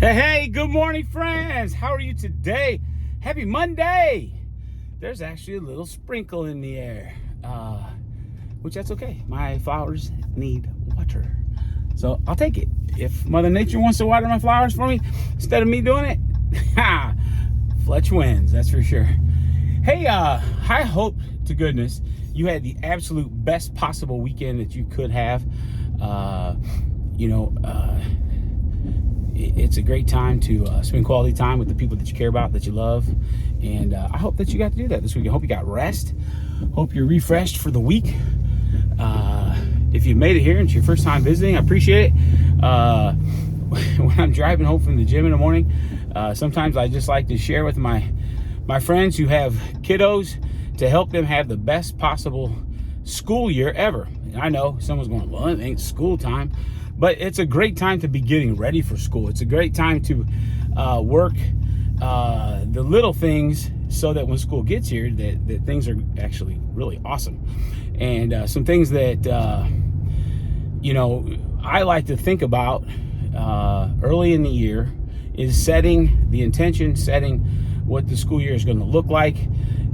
Hey, good morning, friends. How are you today? Happy Monday. There's actually a little sprinkle in the air, which that's okay. My flowers need water, so I'll take it. If Mother Nature wants to water my flowers for me instead of me doing it, Fletch wins, that's for sure. Hey, I hope to goodness you had the absolute best possible weekend that you could have. It's a great time to spend quality time with the people that you care about, that you love. And I hope that you got to do that this week. I hope you got rest. Hope you're refreshed for the week. If you made it here and it's your first time visiting, I appreciate it. When I'm driving home from the gym in the morning, sometimes I just like to share with my friends who have kiddos to help them have the best possible school year ever. And I know someone's going, well, it ain't school time. But it's a great time to be getting ready for school. It's a great time to work the little things so that when school gets here, that things are actually really awesome. And some things that, I like to think about early in the year is setting the intention, setting what the school year is going to look like.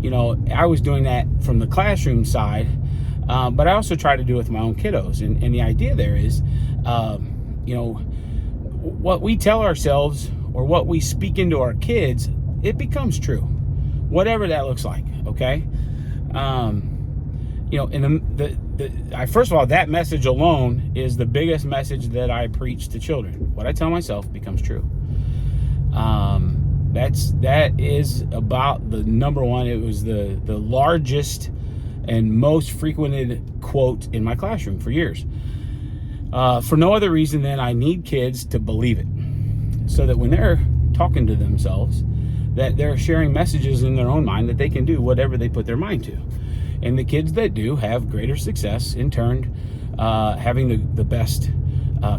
I was doing that from the classroom side, but I also try to do it with my own kiddos. And the idea there is, what we tell ourselves or what we speak into our kids, it becomes true, whatever that looks like. Okay. First of all, that message alone is the biggest message that I preach to children. What I tell myself becomes true. That is about the number one. It was the largest and most frequented quote in my classroom for years. For no other reason than I need kids to believe it, so that when they're talking to themselves, that they're sharing messages in their own mind that they can do whatever they put their mind to. And the kids that do have greater success, in turn, having the best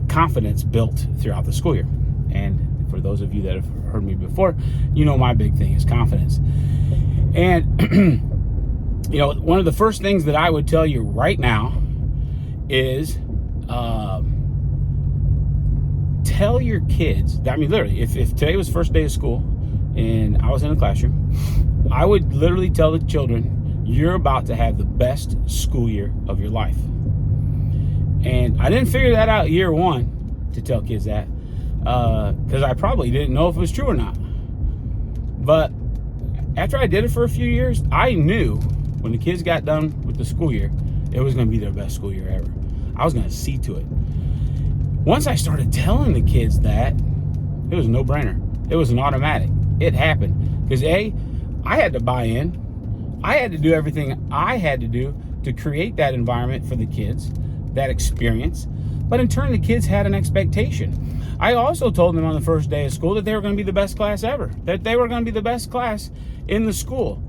confidence built throughout the school year. And for those of you that have heard me before, my big thing is confidence. And one of the first things that I would tell you right now is tell your kids, literally, if today was first day of school and I was in the classroom, I would literally tell the children, you're about to have the best school year of your life. And I didn't figure that out year one to tell kids that, because I probably didn't know if it was true or not. But after I did it for a few years, I knew when the kids got done with the school year, it was going to be their best school year ever. I was going to see to it. Once I started telling the kids that, it was a no-brainer. It was an automatic. It happened. Because I had to buy in. I had to do everything I had to do to create that environment for the kids, that experience. But in turn, the kids had an expectation. I also told them on the first day of school that they were going to be the best class ever. That they were going to be the best class in the school,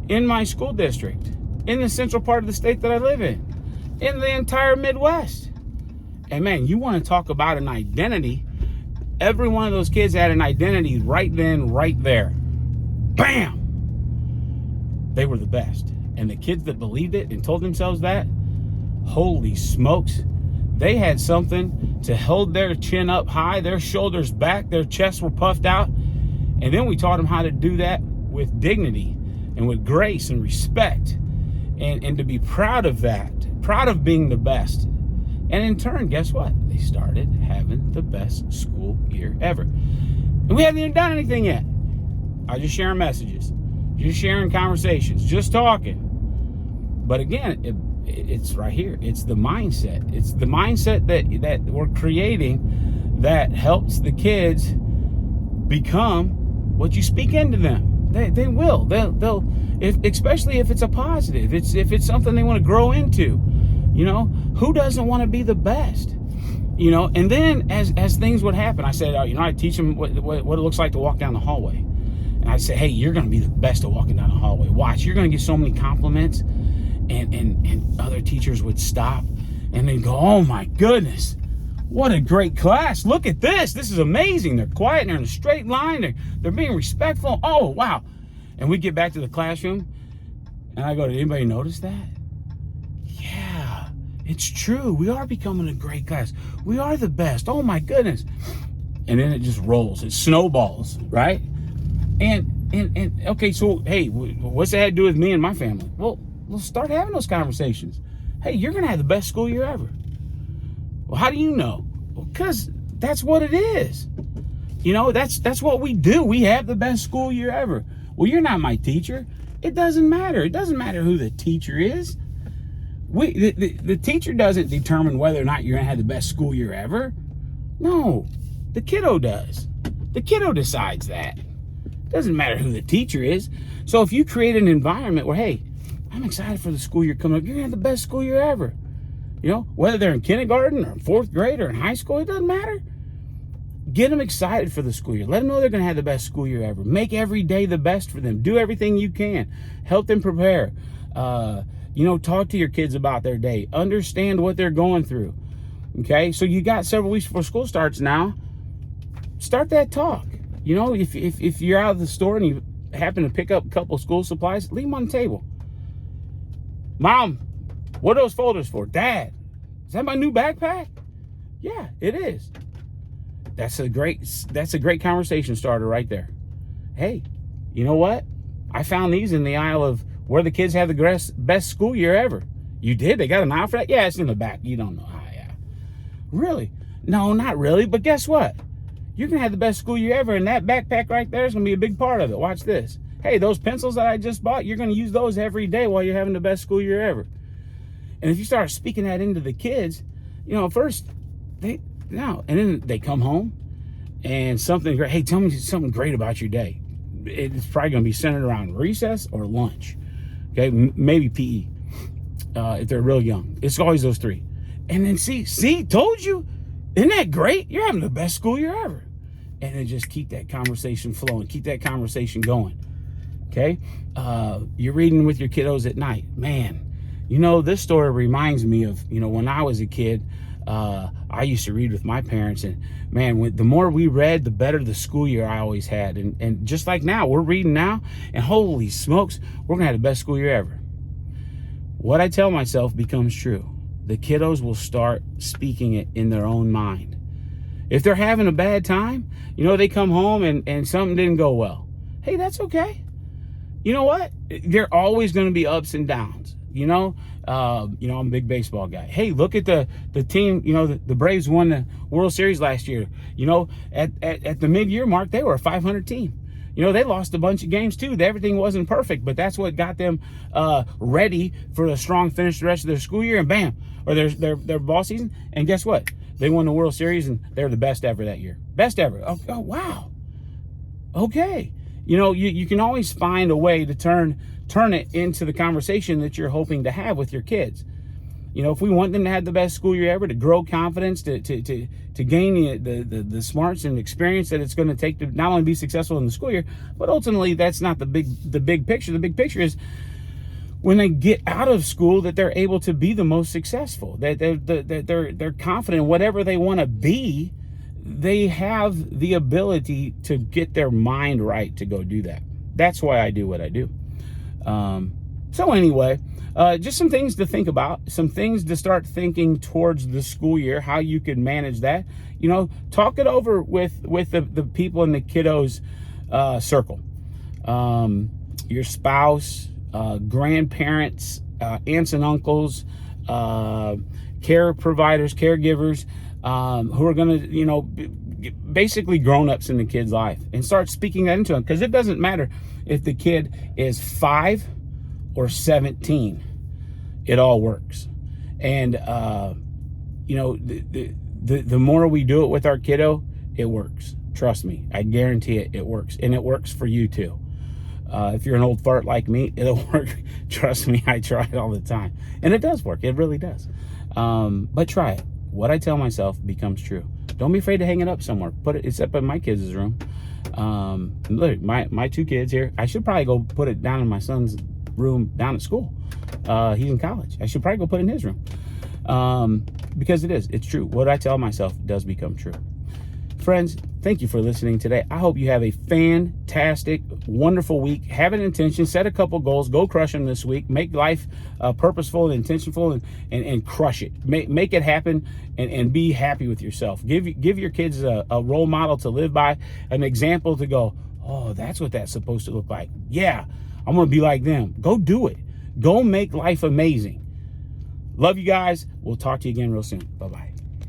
in my school district, in the central part of the state that I live in the entire Midwest. And man, you want to talk about an identity. Every one of those kids had an identity right then, right there. Bam! They were the best. And the kids that believed it and told themselves that, holy smokes, they had something to hold their chin up high, their shoulders back, their chests were puffed out. And then we taught them how to do that with dignity and with grace and respect. And to be proud of that, proud of being the best. And in turn, guess what? They started having the best school year ever. And we haven't even done anything yet. I just sharing messages, just sharing conversations, just talking. But again, it's right here. It's the mindset. It's the mindset that we're creating that helps the kids become what you speak into them. They will. They'll especially if it's a positive. If it's something they want to grow into. Who doesn't want to be the best? And then as things would happen, I said, I teach them what it looks like to walk down the hallway. And I said, hey, you're going to be the best at walking down the hallway. Watch, you're going to get so many compliments. And other teachers would stop and they'd go, oh my goodness, what a great class. Look at this. This is amazing. They're quiet and they're in a straight line. They're being respectful. Oh, wow. And we get back to the classroom and I go, did anybody notice that? Yeah, it's true. We are becoming a great class. We are the best. Oh my goodness. and then it just rolls. It snowballs, right? And okay, so hey, what's that have to do with me and my family? Well, let's start having those conversations. Hey, you're gonna have the best school year ever. Well, how do you know? Well, because that's what it is. You know, that's what we do. We have the best school year ever. Well, you're not my teacher. It doesn't matter. It doesn't matter who the teacher is. The teacher doesn't determine whether or not you're gonna have the best school year ever. No, the kiddo does. The kiddo decides that. Doesn't matter who the teacher is. So if you create an environment where, hey, I'm excited for the school year coming up, you're gonna have the best school year ever. You know, whether they're in kindergarten or in fourth grade or in high school, it doesn't matter. Get them excited for the school year. Let them know they're gonna have the best school year ever. Make every day the best for them. Do everything you can. Help them prepare. You know, talk to your kids about their day. Understand what they're going through. Okay, so you got several weeks before school starts now. Start that talk. You know, if you're out of the store and you happen to pick up a couple school supplies, leave them on the table. Mom, what are those folders for? Dad, is that my new backpack? Yeah, it is. That's a great conversation starter right there. Hey, you know what? I found these in the aisle of where the kids have the best school year ever. You did? They got an aisle for that? Yeah, it's in the back. You don't know. Yeah. Really? No, not really. But guess what? You're going to have the best school year ever, and that backpack right there is going to be a big part of it. Watch this. Hey, those pencils that I just bought, you're going to use those every day while you're having the best school year ever. And if you start speaking that into the kids, you know, first, and then they come home, and something great. Hey, tell me something great about your day. It's probably going to be centered around recess or lunch. Okay, maybe PE, if they're real young. It's always those three. And then see, told you. Isn't that great? You're having the best school year ever. And then just keep that conversation flowing. Keep that conversation going. Okay? You're reading with your kiddos at night. Man, you know, this story reminds me of, you know, when I was a kid, I used to read with my parents. And, man, the more we read, the better the school year I always had. And just like now, we're reading now. And holy smokes, we're going to have the best school year ever. What I tell myself becomes true. The kiddos will start speaking it in their own mind. If they're having a bad time, you know, they come home and something didn't go well. Hey, that's okay. You know what? There are always going to be ups and downs. You know, I'm a big baseball guy. Hey, look at the team. You know, the Braves won the World Series last year. You know, at the mid-year mark, they were a 500 team. You know, they lost a bunch of games too. Everything wasn't perfect, but that's what got them ready for a strong finish the rest of their school year, and bam, or their ball season. And guess what? They won the World Series, and they're the best ever that year. Best ever. Oh wow. Okay. You know, you can always find a way to turn it into the conversation that you're hoping to have with your kids. You know, if we want them to have the best school year ever, to grow confidence, to gain the smarts and experience that it's going to take to not only be successful in the school year, but ultimately that's not the big picture. The big picture is when they get out of school that they're able to be the most successful. That they're confident in whatever they want to be. They have the ability to get their mind right to go do that. That's why I do what I do. So anyway, just some things to think about, some things to start thinking towards the school year, how you can manage that. You know, talk it over with the people in the kiddos circle. Your spouse, grandparents, aunts and uncles, care providers, caregivers, who are going to, you know, basically grown-ups in the kid's life, and start speaking that into them. Because it doesn't matter if the kid is 5 or 17, it all works. And you know, the more we do it with our kiddo, it works. Trust me, I guarantee it works. And it works for you too. If you're an old fart like me, it'll work. Trust me, I try it all the time, and it does work. It really does. But try it. What I tell myself becomes true. Don't be afraid to hang it up somewhere. It's up in my kids' room. Look, my 2 kids here. I should probably go put it down in my son's room down at school. He's in college. I should probably go put it in his room. Because it's true. What I tell myself does become true. Friends, Thank you for listening today. I hope you have a fantastic, wonderful week. Have an intention, set a couple goals, go crush them this week. Make life purposeful and intentional, and crush it. Make it happen, and be happy with yourself. Give your kids a role model to live by, an example to go, oh, that's what that's supposed to look like. Yeah, I'm going to be like them. Go do it. Go make life amazing. Love you guys. We'll talk to you again real soon. Bye-bye.